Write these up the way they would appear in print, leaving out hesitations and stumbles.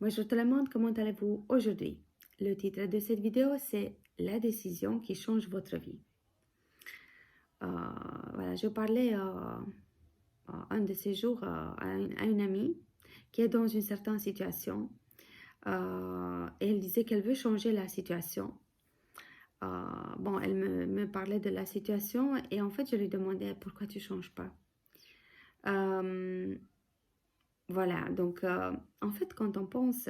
Bonjour tout le monde, comment allez-vous aujourd'hui? Le titre de cette vidéo, c'est La décision qui change votre vie. Voilà, je parlais un de ces jours à une amie qui est dans une certaine situation et elle disait qu'elle veut changer la situation. Bon, elle me parlait de la situation et en fait, je lui demandais pourquoi tu ne changes pas. Voilà, donc en fait, quand on pense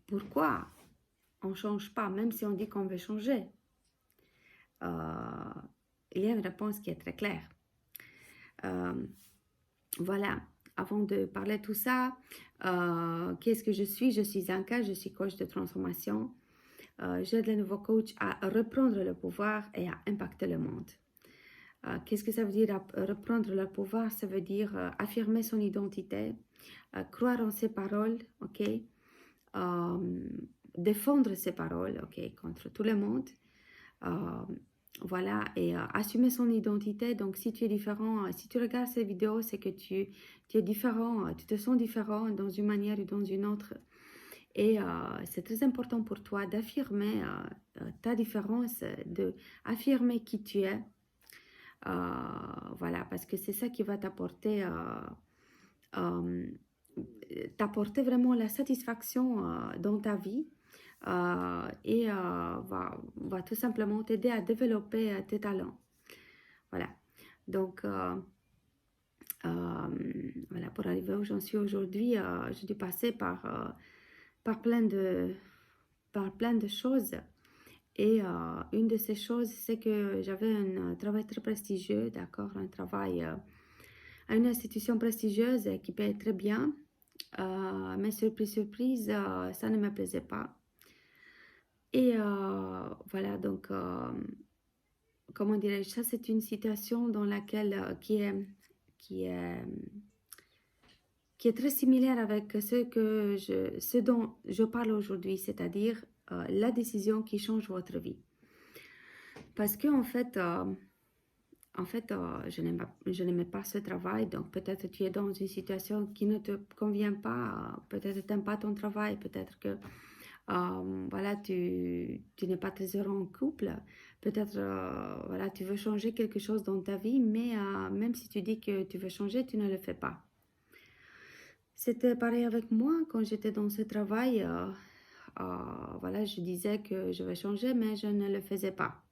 pourquoi on ne change pas, même si on dit qu'on veut changer, il y a une réponse qui est très claire. Voilà, avant de parler de tout ça, qu'est-ce que je suis? Je suis Anka, je suis coach de transformation. J'aide les nouveaux coachs à reprendre le pouvoir et à impacter le monde. Qu'est-ce que ça veut dire reprendre le pouvoir? Ça veut dire affirmer son identité, croire en ses paroles, ok? Défendre ses paroles, ok, contre tout le monde. Voilà, et assumer son identité. Donc, si tu es différent, si tu regardes cette vidéo, c'est que tu es différent, tu te sens différent dans une manière ou dans une autre. Et c'est très important pour toi d'affirmer ta différence, d'affirmer qui tu es. Voilà, parce que c'est ça qui va t'apporter vraiment la satisfaction dans ta vie. Et va tout simplement t'aider à développer tes talents. Voilà. Donc, voilà, pour arriver où j'en suis aujourd'hui, j'ai dû passer par plein de choses. Et une de ces choses, c'est que j'avais un travail très prestigieux, d'accord, un travail à une institution prestigieuse qui paye très bien. Mais surprise, ça ne me plaisait pas. Et voilà, donc, comment dirais-je, ça c'est une situation dans laquelle, qui est très similaire avec ce dont je parle aujourd'hui, c'est-à-dire la décision qui change votre vie. Parce que en fait, je n'aimais pas ce travail, donc peut-être tu es dans une situation qui ne te convient pas, peut-être tu n'aimes pas ton travail, peut-être que voilà, tu n'es pas très heureux en couple, peut-être voilà, tu veux changer quelque chose dans ta vie, mais même si tu dis que tu veux changer, tu ne le fais pas. C'était pareil avec moi quand j'étais dans ce travail. Voilà, je disais que je vais changer, mais je ne le faisais pas.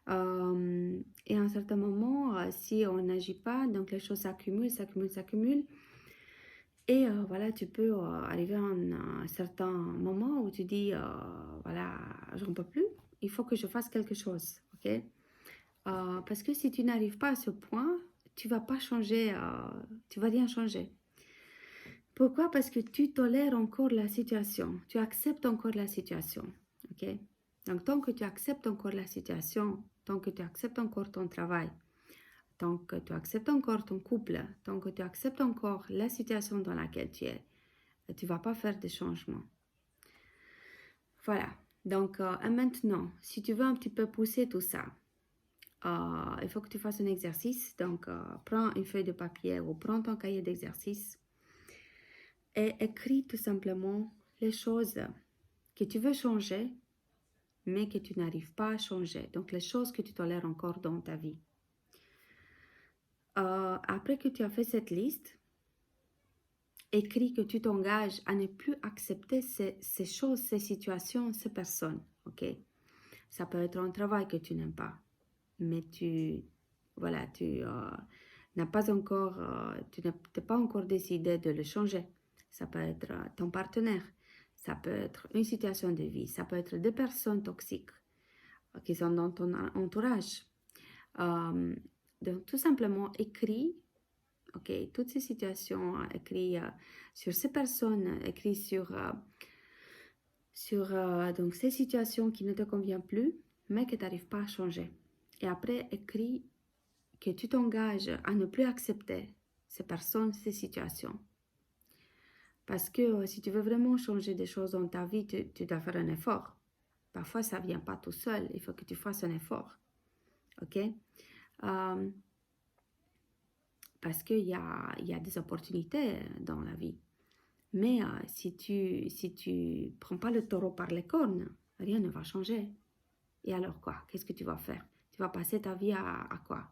Et à un certain moment, si on n'agit pas, donc les choses s'accumulent. Et voilà, tu peux arriver à un certain moment où tu dis, voilà, j'en peux plus, il faut que je fasse quelque chose, ok? Parce que si tu n'arrives pas à ce point, tu vas pas changer, tu vas rien changer. Pourquoi? Parce que tu tolères encore la situation, tu acceptes encore la situation, ok? Donc, tant que tu acceptes encore la situation, tant que tu acceptes encore ton travail, tant que tu acceptes encore ton couple, tant que tu acceptes encore la situation dans laquelle tu es, tu ne vas pas faire de changements. Voilà. Donc, maintenant, si tu veux un petit peu pousser tout ça, il faut que tu fasses un exercice. Donc, prends une feuille de papier ou prends ton cahier d'exercice et écris tout simplement les choses que tu veux changer, mais que tu n'arrives pas à changer. Donc, les choses que tu tolères encore dans ta vie. Après que tu as fait cette liste, écris que tu t'engages à ne plus accepter ces choses, ces situations, ces personnes, ok? Ça peut être un travail que tu n'aimes pas, mais tu n'as pas encore, tu n'as pas encore décidé de le changer. Ça peut être ton partenaire, ça peut être une situation de vie, ça peut être des personnes toxiques qui sont dans ton entourage. Donc, tout simplement, écris. Ok, toutes ces situations écrites sur ces personnes, écrites sur donc ces situations qui ne te conviennent plus, mais que tu n'arrives pas à changer. Et après, écris que tu t'engages à ne plus accepter ces personnes, ces situations. Parce que si tu veux vraiment changer des choses dans ta vie, tu dois faire un effort. Parfois, ça ne vient pas tout seul, il faut que tu fasses un effort. Ok? Parce qu'il y a des opportunités dans la vie. Mais si tu prends pas le taureau par les cornes, rien ne va changer. Et alors quoi? Qu'est-ce que tu vas faire? Tu vas passer ta vie à quoi?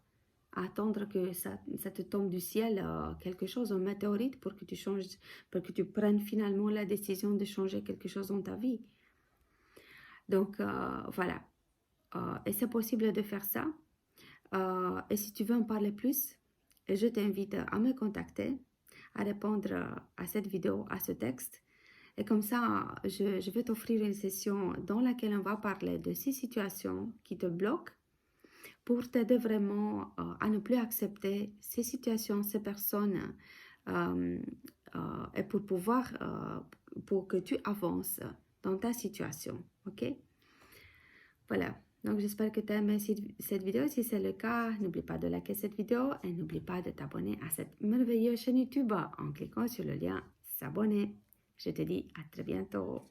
À attendre que ça te tombe du ciel quelque chose, un météorite, pour que tu changes, pour que tu prennes finalement la décision de changer quelque chose dans ta vie. Donc voilà. Et c'est possible de faire ça. Et si tu veux en parler plus, je t'invite à me contacter, à répondre à cette vidéo, à ce texte. Et comme ça, je vais t'offrir une session dans laquelle on va parler de ces situations qui te bloquent pour t'aider vraiment à ne plus accepter ces situations, ces personnes et pour pouvoir, pour que tu avances dans ta situation. OK? Voilà. Donc, j'espère que tu as aimé cette vidéo. Si c'est le cas, n'oublie pas de liker cette vidéo et n'oublie pas de t'abonner à cette merveilleuse chaîne YouTube en cliquant sur le lien s'abonner. Je te dis à très bientôt.